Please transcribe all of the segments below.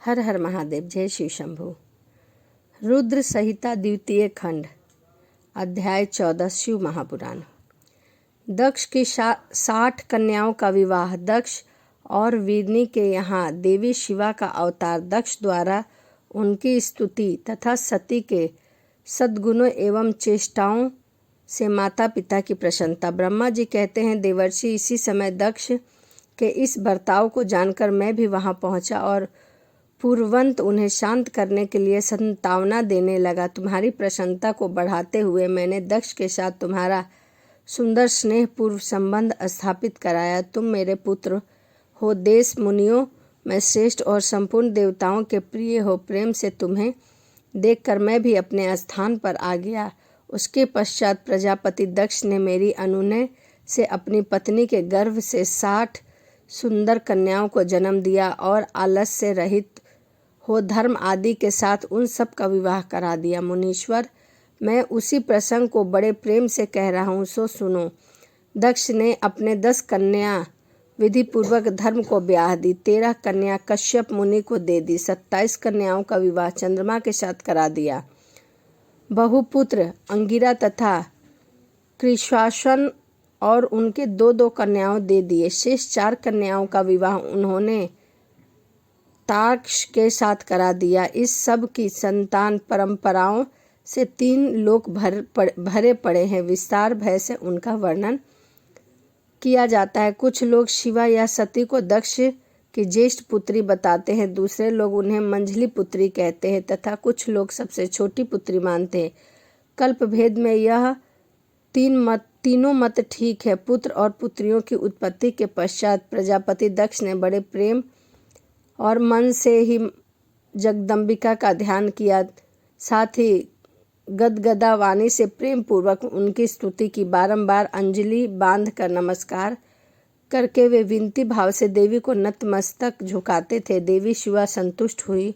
हर हर महादेव। जय शिव शंभु। रुद्र संहिता द्वितीय खंड, अध्याय 14, शिव महापुराण। दक्ष की 60 कन्याओं का विवाह। दक्ष और वीरनी के यहाँ देवी शिवा का अवतार। दक्ष द्वारा उनकी स्तुति तथा सती के सद्गुणों एवं चेष्टाओं से माता पिता की प्रसन्नता। ब्रह्मा जी कहते हैं, देवर्षि, इसी समय दक्ष के इस बर्ताव को जानकर मैं भी वहाँ पहुँचा और पूर्ववंत उन्हें शांत करने के लिए संतावना देने लगा। तुम्हारी प्रसन्नता को बढ़ाते हुए मैंने दक्ष के साथ तुम्हारा सुंदर स्नेहपूर्व संबंध स्थापित कराया। तुम मेरे पुत्र हो, देश मुनियों में श्रेष्ठ और संपूर्ण देवताओं के प्रिय हो। प्रेम से तुम्हें देखकर मैं भी अपने स्थान पर आ गया। उसके पश्चात प्रजापति दक्ष ने मेरी अनुनय से अपनी पत्नी के गर्भ से 60 सुंदर कन्याओं को जन्म दिया और आलस्य से रहित हो धर्म आदि के साथ उन सब का विवाह करा दिया। मुनीश्वर, मैं उसी प्रसंग को बड़े प्रेम से कह रहा हूँ, सो सुनो। दक्ष ने अपने 10 कन्या विधि पूर्वक धर्म को ब्याह दी। 13 कन्या कश्यप मुनि को दे दी। 27 कन्याओं का विवाह चंद्रमा के साथ करा दिया। बहुपुत्र अंगिरा तथा कृशासन और उनके 2-2 कन्याओं दे दिए। शेष 4 कन्याओं का विवाह उन्होंने तार्क्ष के साथ करा दिया। इस सब की संतान परंपराओं से 3 लोक भरे पड़े हैं। विस्तार भय से उनका वर्णन किया जाता है। कुछ लोग शिवा या सती को दक्ष की ज्येष्ठ पुत्री बताते हैं, दूसरे लोग उन्हें मंझली पुत्री कहते हैं तथा कुछ लोग सबसे छोटी पुत्री मानते हैं। कल्प भेद में यह तीनों मत ठीक है। पुत्र और पुत्रियों की उत्पत्ति के पश्चात प्रजापति दक्ष ने बड़े प्रेम और मन से ही जगदम्बिका का ध्यान किया। साथ ही गदगदा वाणी से प्रेम पूर्वक उनकी स्तुति की। बारंबार अंजलि बांध कर नमस्कार करके वे विनती भाव से देवी को नतमस्तक झुकाते थे। देवी शिवा संतुष्ट हुई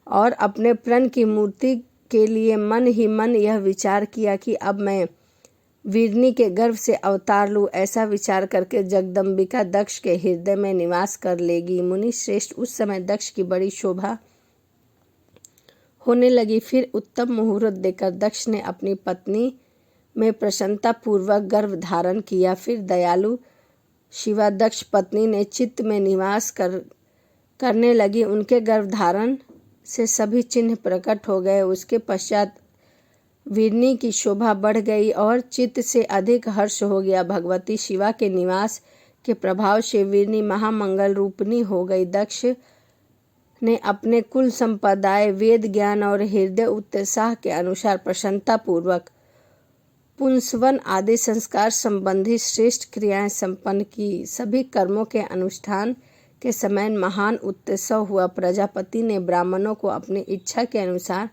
और अपने प्रण की मूर्ति के लिए मन ही मन यह विचार किया कि अब मैं वीरनी के गर्भ से अवतार लूँ। ऐसा विचार करके जगदम्बिका दक्ष के हृदय में निवास कर लेगी। मुनि श्रेष्ठ, उस समय दक्ष की बड़ी शोभा होने लगी। फिर उत्तम मुहूर्त देकर दक्ष ने अपनी पत्नी में प्रसन्नता पूर्वक गर्भ धारण किया। फिर दयालु शिवा दक्ष पत्नी ने चित्त में निवास करने लगी। उनके गर्भधारण से सभी चिन्ह प्रकट हो गए। उसके पश्चात वीरनी की शोभा बढ़ गई और चित्त से अधिक हर्ष हो गया। भगवती शिवा के निवास के प्रभाव से वीरनी महामंगल रूपिणी हो गई। दक्ष ने अपने कुल संप्रदाय, वेद ज्ञान और हृदय उत्साह के अनुसार प्रसन्नता पूर्वक पुंसवन आदि संस्कार संबंधी श्रेष्ठ क्रियाएं संपन्न की। सभी कर्मों के अनुष्ठान के समय महान उत्सव हुआ। प्रजापति ने ब्राह्मणों को अपनी इच्छा के अनुसार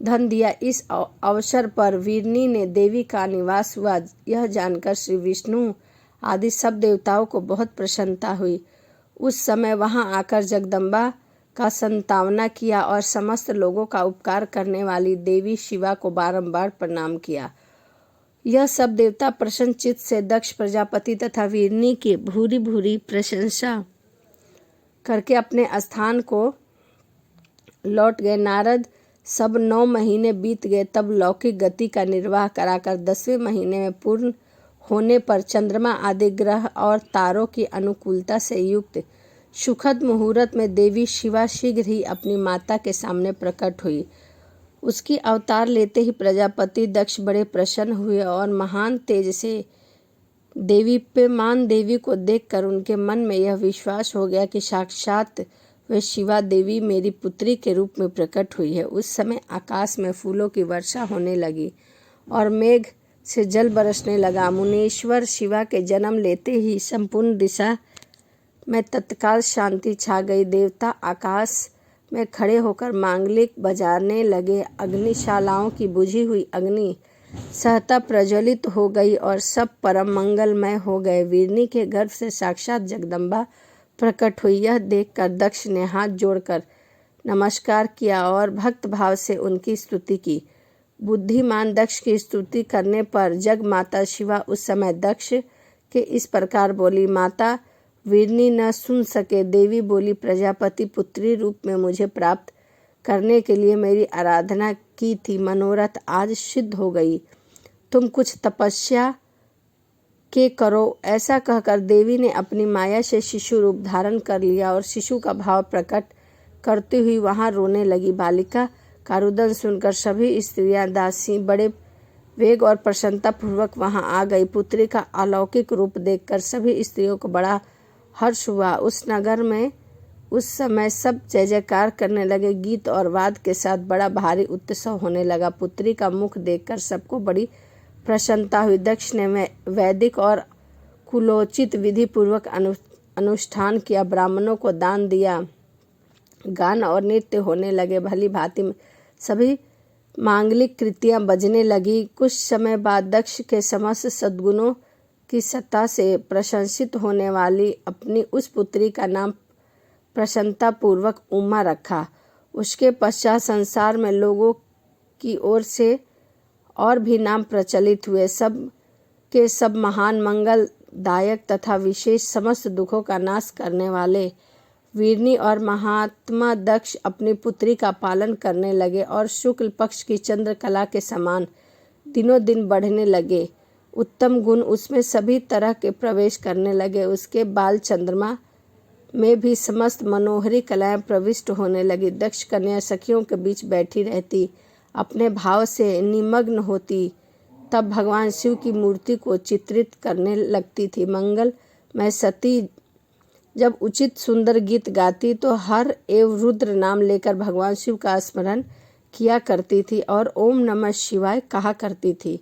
धन दिया। इस अवसर पर वीरनी ने देवी का निवास हुआ। यह जानकर श्री विष्णु आदि सब देवताओं को बहुत प्रसन्नता हुई। उस समय वहां आकर जगदम्बा का संतावना किया और समस्त लोगों का उपकार करने वाली देवी शिवा को बारंबार प्रणाम किया। यह सब देवता प्रसन्न चित्त से दक्ष प्रजापति तथा वीरनी की भूरी भूरी प्रशंसा करके अपने स्थान को लौट गए। नारद सब 9 महीने बीत गए, तब लौकिक गति का निर्वाह कराकर 10वें महीने में पूर्ण होने पर चंद्रमा आदि ग्रह और तारों की अनुकूलता से युक्त सुखद मुहूर्त में देवी शिवा शीघ्र ही अपनी माता के सामने प्रकट हुई। उसकी अवतार लेते ही प्रजापति दक्ष बड़े प्रसन्न हुए और महान तेज से देवीप्यमान देवी को देखकर उनके मन में यह विश्वास हो गया कि साक्षात वे शिवा देवी मेरी पुत्री के रूप में प्रकट हुई है। उस समय आकाश में फूलों की वर्षा होने लगी और मेघ से जल बरसने लगा। मुनीश्वर, शिवा के जन्म लेते ही संपूर्ण दिशा में तत्काल शांति छा गई। देवता आकाश में खड़े होकर मांगलिक बजाने लगे। अग्निशालाओं की बुझी हुई अग्नि सहता प्रज्वलित हो गई और सब परम मंगलमय हो गए। वीरनी के गर्भ से साक्षात जगदम्बा प्रकट हुई। यह देखकर दक्ष ने हाथ जोड़कर नमस्कार किया और भक्त भाव से उनकी स्तुति की। बुद्धिमान दक्ष की स्तुति करने पर जग माता शिवा उस समय दक्ष के इस प्रकार बोली, माता वीरनी न सुन सके। देवी बोली, प्रजापति पुत्री रूप में मुझे प्राप्त करने के लिए मेरी आराधना की थी, मनोरथ आज सिद्ध हो गई। तुम कुछ तपस्या के करो। ऐसा कहकर देवी ने अपनी माया से शिशु रूप धारण कर लिया और शिशु का भाव प्रकट करती हुई वहां रोने लगी। बालिका का रुदन सुनकर सभी स्त्रियां दासी बड़े वेग और प्रसन्नता पूर्वक वहां आ गई। पुत्री का अलौकिक रूप देखकर सभी स्त्रियों को बड़ा हर्ष हुआ। उस नगर में उस समय सब जय जयकार करने लगे। गीत और वाद के साथ बड़ा भारी उत्सव होने लगा। पुत्री का मुख देखकर सबको बड़ी प्रसन्नता हुई। दक्ष ने वैदिक और कुलोचित विधि पूर्वक अनुष्ठान किया, ब्राह्मणों को दान दिया, गान और नृत्य होने लगे। भली भांति सभी मांगलिक कृतियां बजने लगी। कुछ समय बाद दक्ष के समस्त सद्गुणों की सत्ता से प्रशंसित होने वाली अपनी उस पुत्री का नाम प्रसन्नता पूर्वक उमा रखा। उसके पश्चात संसार में लोगों की ओर से और भी नाम प्रचलित हुए। सब के सब महान, मंगलदायक तथा विशेष समस्त दुखों का नाश करने वाले वीरनी और महात्मा दक्ष अपनी पुत्री का पालन करने लगे और शुक्ल पक्ष की चंद्रकला के समान दिनों दिन बढ़ने लगे। उत्तम गुण उसमें सभी तरह के प्रवेश करने लगे। उसके बाल चंद्रमा में भी समस्त मनोहरी कलाएं प्रविष्ट होने लगी। दक्ष कन्या सखियों के बीच बैठी रहती, अपने भाव से निमग्न होती, तब भगवान शिव की मूर्ति को चित्रित करने लगती थी। मंगल में सती जब उचित सुंदर गीत गाती तो हर एवं रुद्र नाम लेकर भगवान शिव का स्मरण किया करती थी और ओम नमः शिवाय कहा करती थी।